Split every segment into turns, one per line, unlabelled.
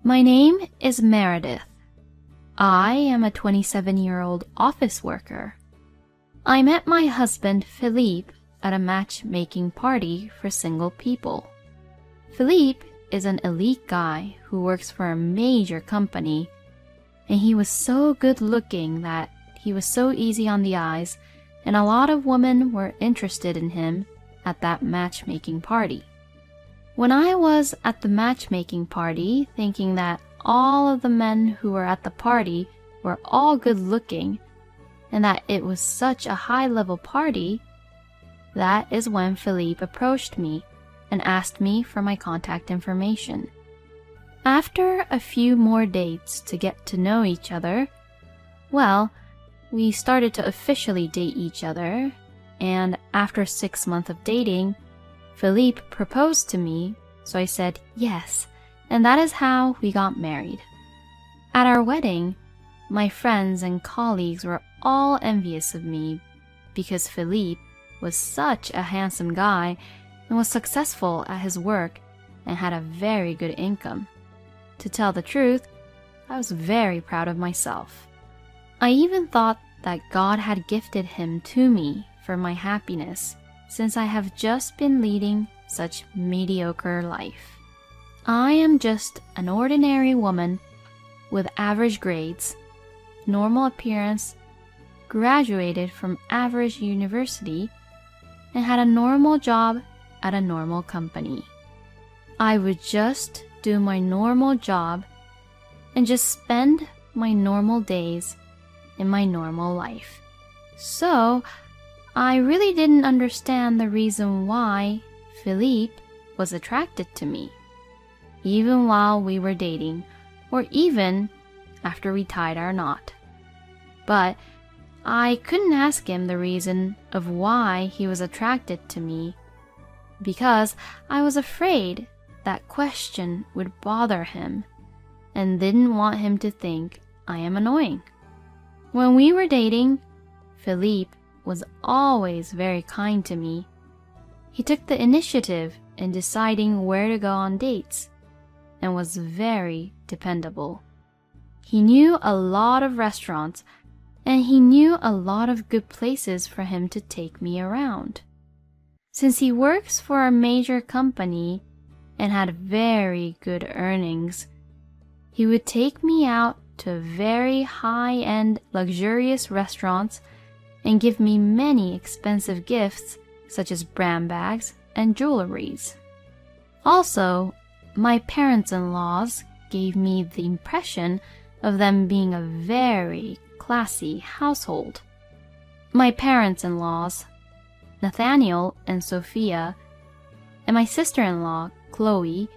My name is Meredith. I am a 27-year-old office worker. I met my husband Philippe at a matchmaking party for single people. Philippe is an elite guy who works for a major company, and he was so good looking that he was so easy on the eyes, and a lot of women were interested in him at that matchmaking party. When I was at the matchmaking party thinking that all of the men who were at the party were all good looking and that it was such a high-level party, that is when Philippe approached me and asked me for my contact information. After a few more dates to get to know each other, well, we started to officially date each other, and after 6 months of dating, Philippe proposed to me, so I said yes, and that is how we got married. At our wedding, my friends and colleagues were all envious of me because Philippe was such a handsome guy and was successful at his work and had a very good income. To tell the truth, I was very proud of myself. I even thought that God had gifted him to me for my happiness, since I have just been leading such mediocre life. I am just an ordinary woman with average grades, normal appearance, graduated from average university, and had a normal job at a normal company. I would just do my normal job and just spend my normal days in my normal life. So, I really didn't understand the reason why Philippe was attracted to me, even while we were dating, or even after we tied our knot. But I couldn't ask him the reason of why he was attracted to me, because I was afraid that question would bother him and didn't want him to think I am annoying. When we were dating, Philippe was always very kind to me. He took the initiative in deciding where to go on dates and was very dependable. He knew a lot of restaurants and he knew a lot of good places for him to take me around. Since he works for a major company and had very good earnings, he would take me out to very high-end luxurious restaurants and give me many expensive gifts such as brand bags and jewelries. Also, my parents-in-laws gave me the impression of them being a very classy household. My parents-in-laws, Nathaniel and Sophia, and my sister-in-law, Chloe,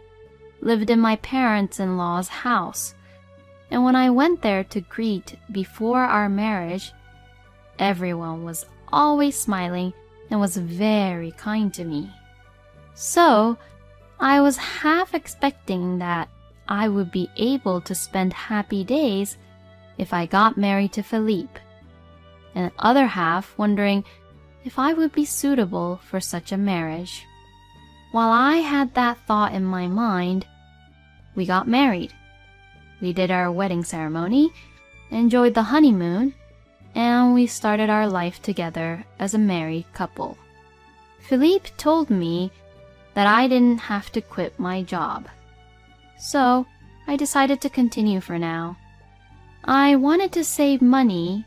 lived in my parents-in-law's house, and when I went there to greet before our marriage, everyone was always smiling and was very kind to me. So, I was half expecting that I would be able to spend happy days if I got married to Philippe, and the other half wondering if I would be suitable for such a marriage. While I had that thought in my mind, we got married. We did our wedding ceremony, enjoyed the honeymoon, and we started our life together as a married couple. Philippe told me that I didn't have to quit my job. So, I decided to continue for now. I wanted to save money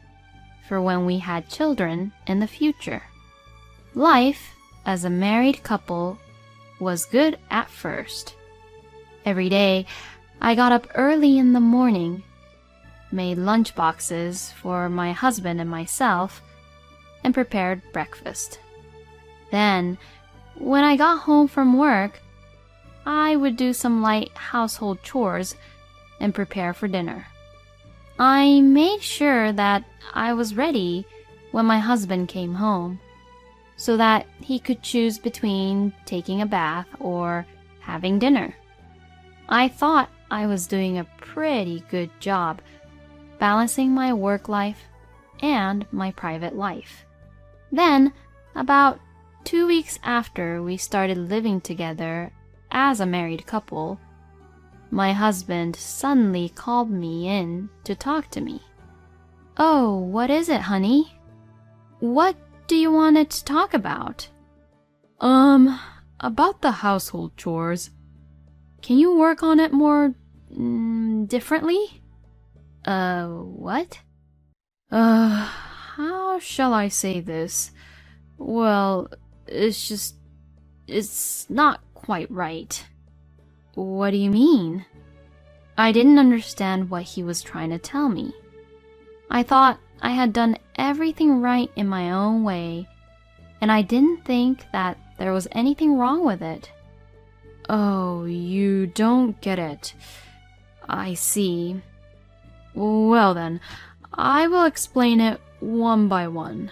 for when we had children in the future. Life as a married couple was good at first. Every day, I got up early in the morning, made lunch boxes for my husband and myself, and prepared breakfast. Then, when I got home from work, I would do some light household chores and prepare for dinner. I made sure that I was ready when my husband came home, so that he could choose between taking a bath or having dinner. I thought I was doing a pretty good job balancing my work life and my private life. Then, about 2 weeks after we started living together as a married couple, my husband suddenly called me in to talk to me. "Oh, what is it, honey? What do you want it to talk about?"
About the household chores. Can you work on it more, differently?
What?
How shall I say this? Well, it's not quite right.
What do you mean? I didn't understand what he was trying to tell me. I thought I had done everything right in my own way, and I didn't think that there was anything wrong with it.
Oh, you don't get it. I see. Well then, I will explain it one by one.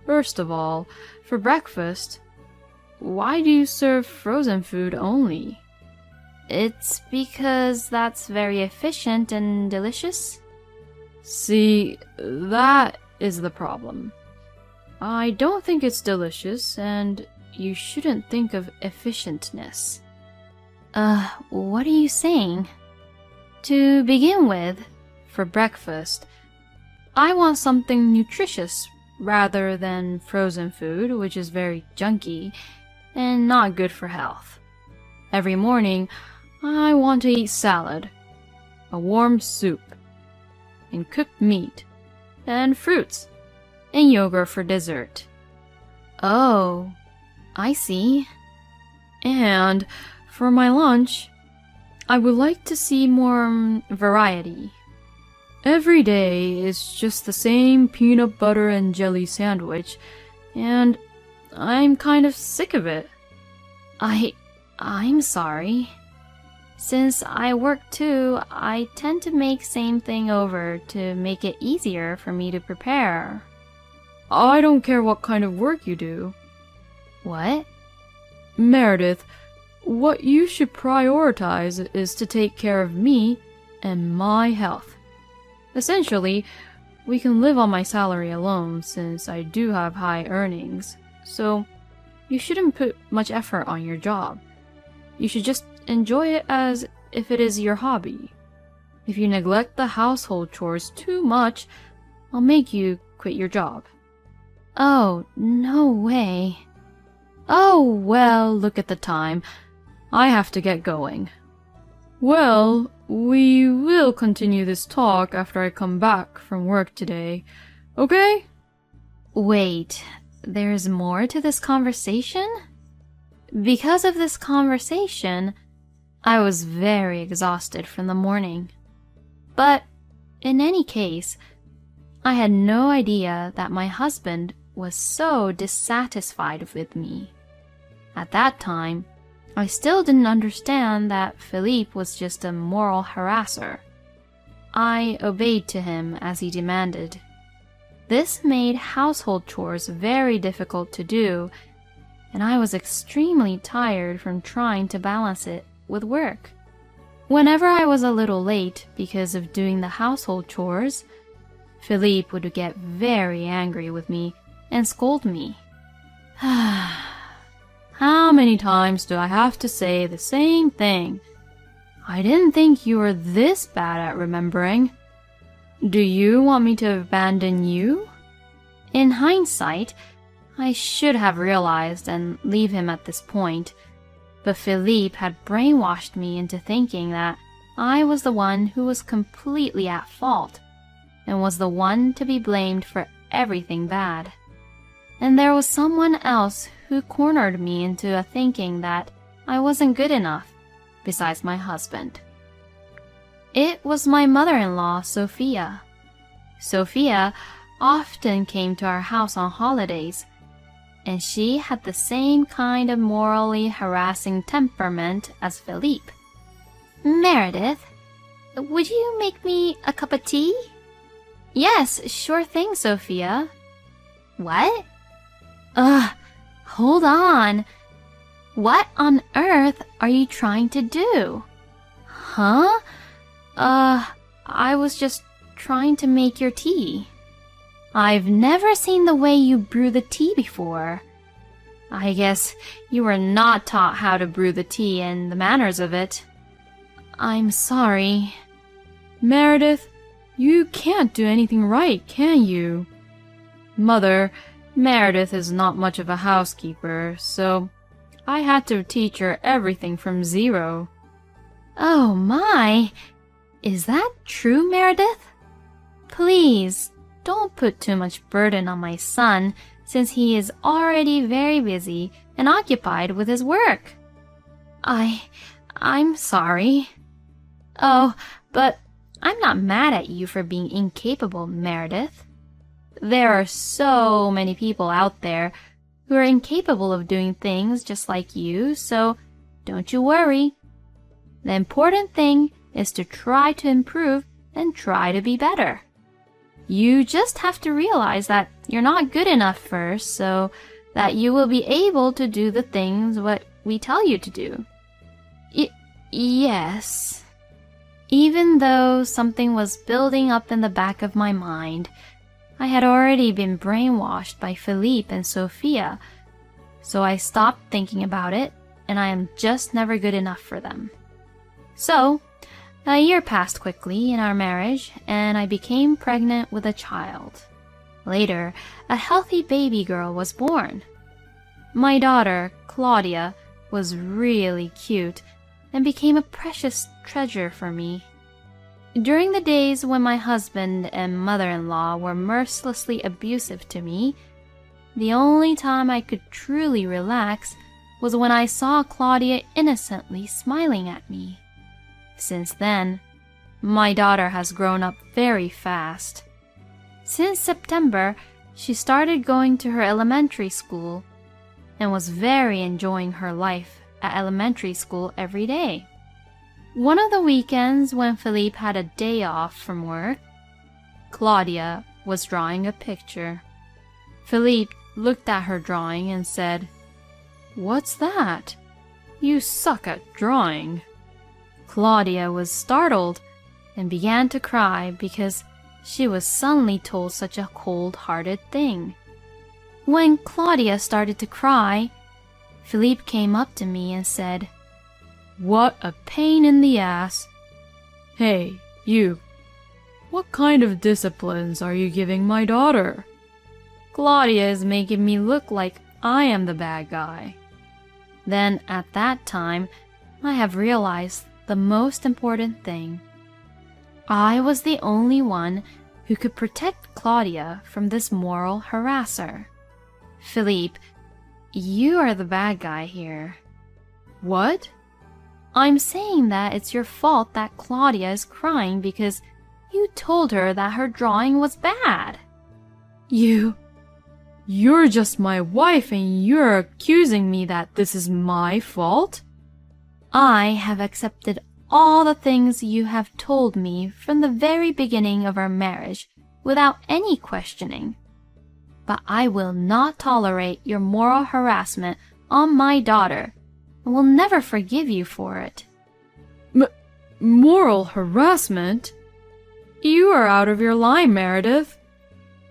First of all, for breakfast, why do you serve frozen food only?
It's because that's very efficient and delicious.
See, that is the problem. I don't think it's delicious, and you shouldn't think of efficientness.
What are you saying? To begin with,
for breakfast, I want something nutritious rather than frozen food, which is very junky and not good for health. Every morning, I want to eat salad, a warm soup, and cooked meat, and fruits, and yogurt for dessert.
Oh, I see.
And for my lunch, I would like to see more variety. Every day is just the same peanut butter and jelly sandwich, and I'm kind of sick of it.
I'm sorry. Since I work too, I tend to make same thing over to make it easier for me to prepare.
I don't care what kind of work you do.
What?
Meredith, what you should prioritize is to take care of me and my health. Essentially, we can live on my salary alone since I do have high earnings, so you shouldn't put much effort on your job. You should just enjoy it as if it is your hobby. If you neglect the household chores too much, I'll make you quit your job.
Oh, no way.
Oh, well, look at the time. I have to get going. Well, we will continue this talk after I come back from work today, okay?
Wait, there's more to this conversation? Because of this conversation, I was very exhausted from the morning. But in any case, I had no idea that my husband was so dissatisfied with me. At that time, I still didn't understand that Philippe was just a moral harasser. I obeyed to him as he demanded. This made household chores very difficult to do, and I was extremely tired from trying to balance it with work. Whenever I was a little late because of doing the household chores, Philippe would get very angry with me and scold me. How many times do I have to say the same thing? I didn't think you were this bad at remembering. Do you want me to abandon you? In hindsight, I should have realized and leave him at this point, but Philippe had brainwashed me into thinking that I was the one who was completely at fault and was the one to be blamed for everything bad. And there was someone else who cornered me into thinking that I wasn't good enough, besides my husband. It was my mother-in-law, Sophia. Sophia often came to our house on holidays, and she had the same kind of morally harassing temperament as Philippe. "Meredith, would you make me a cup of tea?" "Yes, sure thing, Sophia." "What?" Hold on. What on earth are you trying to do?" "Huh? I was just trying to make your tea." "I've never seen the way you brew the tea before. I guess you were not taught how to brew the tea and the manners of it." I'm sorry.
Meredith, you can't do anything right, can you? Mother, Meredith is not much of a housekeeper, so I had to teach her everything from zero.
Oh my! Is that true, Meredith? Please, don't put too much burden on my son, since he is already very busy and occupied with his work. I'm sorry. Oh, but I'm not mad at you for being incapable, Meredith. There are so many people out there who are incapable of doing things just like you, so don't you worry. The important thing is to try to improve and try to be better. You just have to realize that you're not good enough first, so that you will be able to do the things what we tell you to do. Yes. Even though something was building up in the back of my mind, I had already been brainwashed by Philippe and Sophia, so I stopped thinking about it, and I am just never good enough for them. So, a year passed quickly in our marriage, and I became pregnant with a child. Later, a healthy baby girl was born. My daughter, Claudia, was really cute and became a precious treasure for me. During the days when my husband and mother-in-law were mercilessly abusive to me, the only time I could truly relax was when I saw Claudia innocently smiling at me. Since then, my daughter has grown up very fast. Since September, she started going to her elementary school and was very enjoying her life at elementary school every day. One of the weekends when Philippe had a day off from work, Claudia was drawing a picture. Philippe looked at her drawing and said, "What's that? You suck at drawing." Claudia was startled and began to cry because she was suddenly told such a cold-hearted thing. When Claudia started to cry, Philippe came up to me and said, "What a pain in the ass. Hey, you. What kind of disciplines are you giving my daughter? Claudia is making me look like I am the bad guy." Then at that time, I have realized the most important thing. I was the only one who could protect Claudia from this moral harasser. Philippe, you are the bad guy here. What? I'm saying that it's your fault that Claudia is crying because you told her that her drawing was bad. You're just my wife and you're accusing me that this is my fault? I have accepted all the things you have told me from the very beginning of our marriage without any questioning. But I will not tolerate your moral harassment on my daughter and will never forgive you for it. Moral harassment? You are out of your line, Meredith.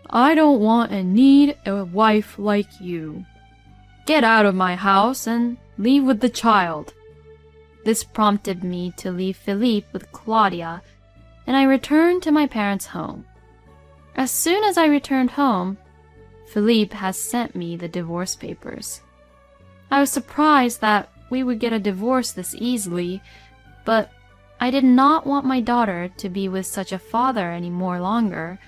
I don't want and need a wife like you. Get out of my house and leave with the child. This prompted me to leave Philippe with Claudia, and I returned to my parents' home. As soon as I returned home, Philippe has sent me the divorce papers. I was surprised that we would get a divorce this easily, but I did not want my daughter to be with such a father any more longer,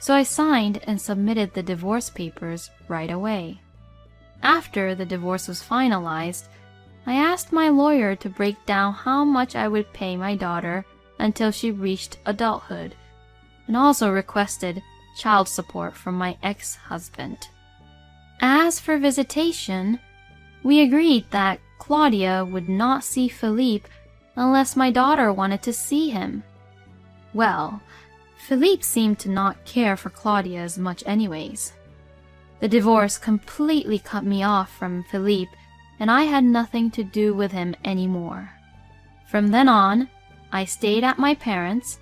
so I signed and submitted the divorce papers right away. After the divorce was finalized, I asked my lawyer to break down how much I would pay my daughter until she reached adulthood, and also requested child support from my ex-husband. As for visitation, we agreed that Claudia would not see Philippe unless my daughter wanted to see him. Well, Philippe seemed to not care for Claudia as much anyways. The divorce completely cut me off from Philippe, and I had nothing to do with him anymore. From then on, I stayed at my parents'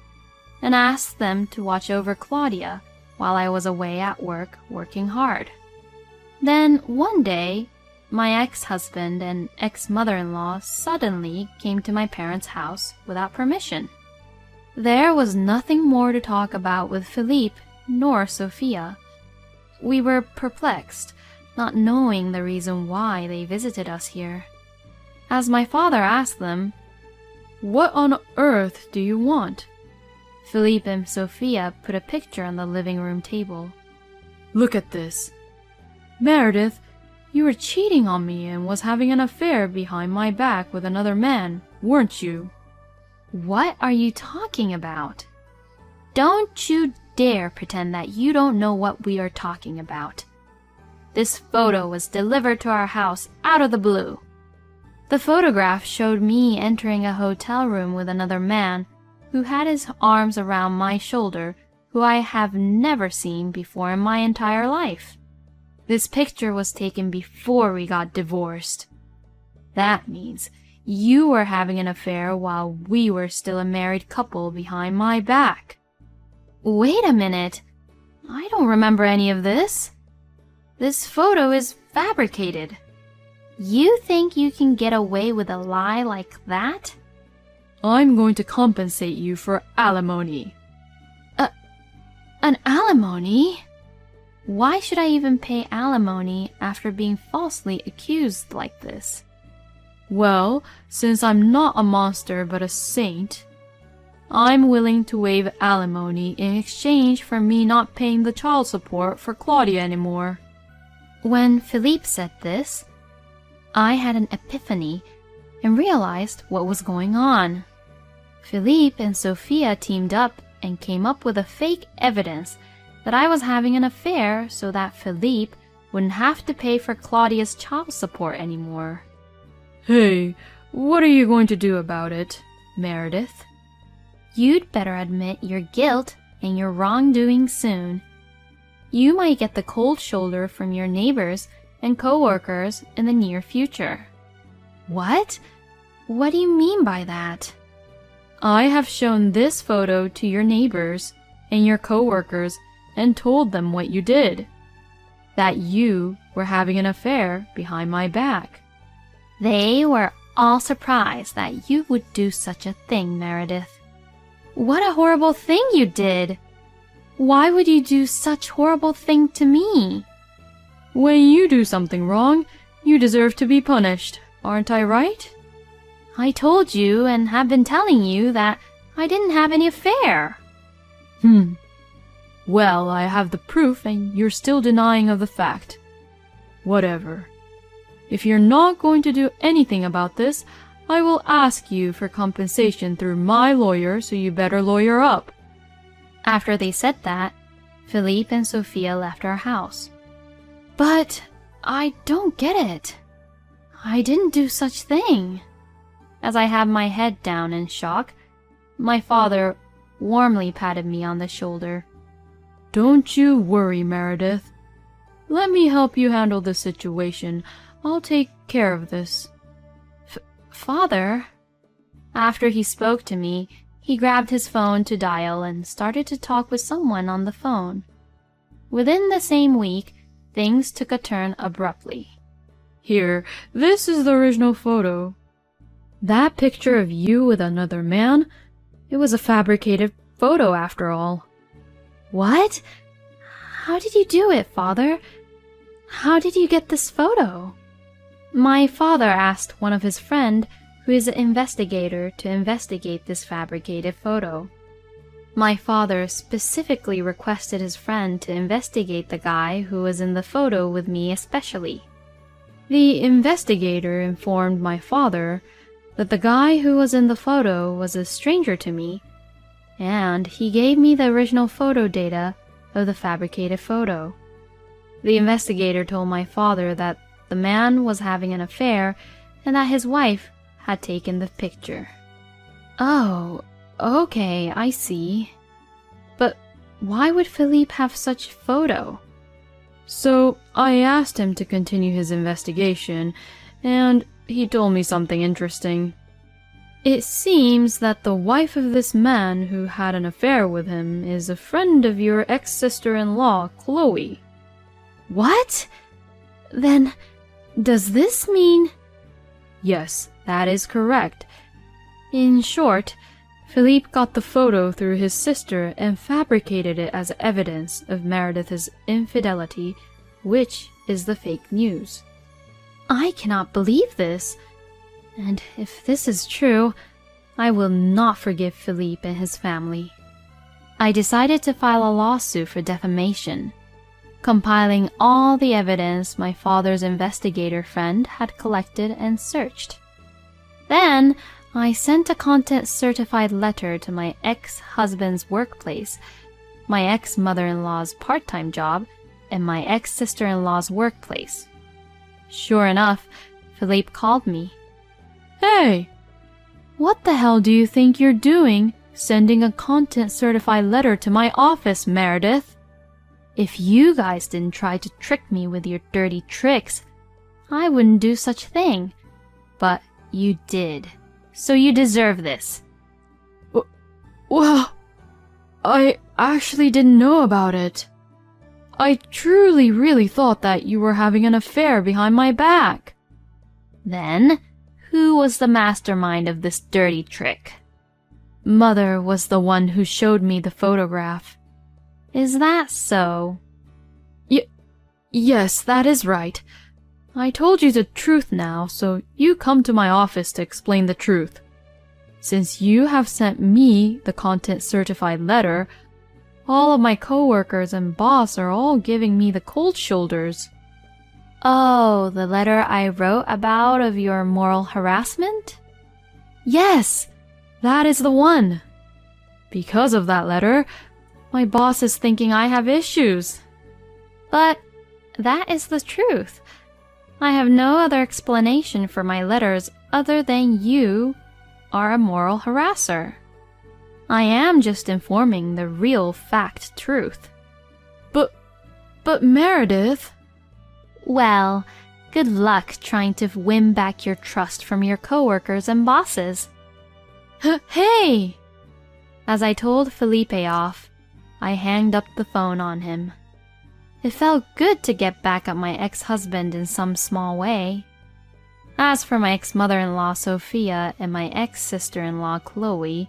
and asked them to watch over Claudia while I was away at work working hard. Then one day, my ex-husband and ex-mother-in-law suddenly came to my parents' house without permission. There was nothing more to talk about with Philippe nor Sophia. We were perplexed, not knowing the reason why they visited us here. As my father asked them,
"What on earth do you want?"
Philippe and Sophia put a picture on the living room table.
"Look at this. Meredith, you were cheating on me and was having an affair behind my back with another man, weren't you?"
What are you talking about? Don't you dare pretend that you don't know what we are talking about. This photo was delivered to our house out of the blue. The photograph showed me entering a hotel room with another man who had his arms around my shoulder, who I have never seen before in my entire life. This picture was taken before we got divorced. That means you were having an affair while we were still a married couple behind my back. Wait a minute. I don't remember any of this. This photo is fabricated. You think you can get away with a lie like that?
I'm going to compensate you for alimony.
An alimony? Why should I even pay alimony after being falsely accused like this?
Well, since I'm not a monster but a saint, I'm willing to waive alimony in exchange for me not paying the child support for Claudia anymore.
When Philippe said this, I had an epiphany and realized what was going on. Philippe and Sophia teamed up and came up with a fake evidence that I was having an affair so that Philippe wouldn't have to pay for Claudia's child support anymore.
Hey, what are you going to do about it, Meredith?
You'd better admit your guilt and your wrongdoing soon. You might get the cold shoulder from your neighbors and co-workers in the near future. What? What do you mean by that?
I have shown this photo to your neighbors and your co-workers and told them what you did. That you were having an affair behind my back.
They were all surprised that you would do such a thing, Meredith. What a horrible thing you did! Why would you do such horrible thing to me?
When you do something wrong, you deserve to be punished, aren't I right?
I told you and have been telling you that I didn't have any affair.
Well, I have the proof and you're still denying of the fact. Whatever. If you're not going to do anything about this, I will ask you for compensation through my lawyer, so you better lawyer up.
After they said that, Philippe and Sophia left our house. But I don't get it. I didn't do such thing. As I had my head down in shock, my father warmly patted me on the shoulder.
Don't you worry, Meredith. Let me help you handle the situation. I'll take care of this.
Father? After he spoke to me, he grabbed his phone to dial and started to talk with someone on the phone. Within the same week, things took a turn abruptly.
Here, this is the original photo. That picture of you with another man, it was a fabricated photo after all.
What? How did you do it, Father? How did you get this photo? My father asked one of his friends, who is an investigator, to investigate this fabricated photo. My father specifically requested his friend to investigate the guy who was in the photo with me especially.
The investigator informed my father that the guy who was in the photo was a stranger to me, and he gave me the original photo data of the fabricated photo. The investigator told my father that the man was having an affair and that his wife had taken the picture.
Oh, okay, I see. But why would Philippe have such photo?
So I asked him to continue his investigation, and he told me something interesting. It seems that the wife of this man who had an affair with him is a friend of your ex-sister-in-law, Chloe.
What? Then
Does this mean... Yes, that is correct. In short, Philippe got the photo through his sister and fabricated it as evidence of Meredith's infidelity, which is the fake news.
I cannot believe this. And if this is true, I will not forgive Philippe and his family. I decided to file a lawsuit for defamation, compiling all the evidence my father's investigator friend had collected and searched. Then I sent a content-certified letter to my ex-husband's workplace, my ex-mother-in-law's part-time job, and my ex-sister-in-law's workplace. Sure enough, Philippe called me.
Hey! What the hell do you think you're doing, sending a content-certified letter to my office, Meredith?
If you guys didn't try to trick me with your dirty tricks, I wouldn't do such a thing. But you did. So you deserve this.
Well, I actually didn't know about it. I truly really thought that you were having an affair behind my back.
Then, who was the mastermind of this dirty trick?
Mother was the one who showed me the photograph.
Is that so?
Yes, that is right. I told you the truth now, so you come to my office to explain the truth. Since you have sent me the content-certified letter, all of my coworkers and boss are all giving me the cold shoulders.
Oh, the letter I wrote about of your moral harassment?
Yes, that is the one. Because of that letter, my boss is thinking I have issues.
But that is the truth. I have no other explanation for my letters other than you are a moral harasser. I am just informing the real fact truth.
But Meredith...
Well, good luck trying to win back your trust from your coworkers and bosses.
Hey!
As I told Felipe off, I hanged up the phone on him. It felt good to get back at my ex-husband in some small way. As for my ex-mother-in-law Sophia and my ex-sister-in-law Chloe,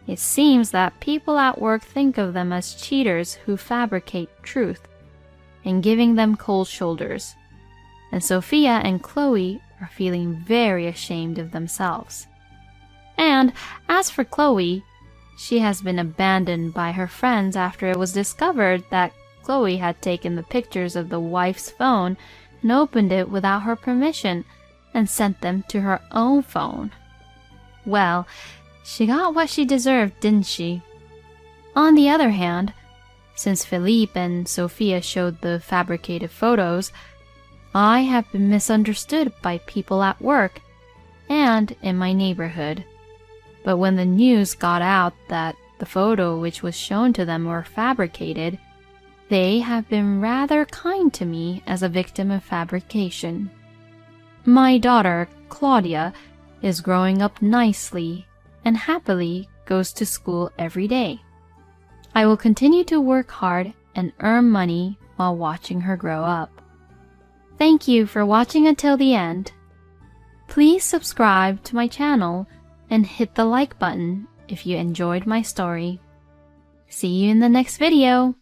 it seems that people at work think of them as cheaters who fabricate truth, and giving them cold shoulders. And Sophia and Chloe are feeling very ashamed of themselves. And as for Chloe, she has been abandoned by her friends after it was discovered that Chloe had taken the pictures of the wife's phone and opened it without her permission and sent them to her own phone. Well, she got what she deserved, didn't she? On the other hand, since Philippe and Sophia showed the fabricated photos, I have been misunderstood by people at work and in my neighborhood. But when the news got out that the photo which was shown to them were fabricated, they have been rather kind to me as a victim of fabrication. My daughter, Claudia, is growing up nicely and happily goes to school every day. I will continue to work hard and earn money while watching her grow up. Thank you for watching until the end. Please subscribe to my channel and hit the like button if you enjoyed my story. See you in the next video.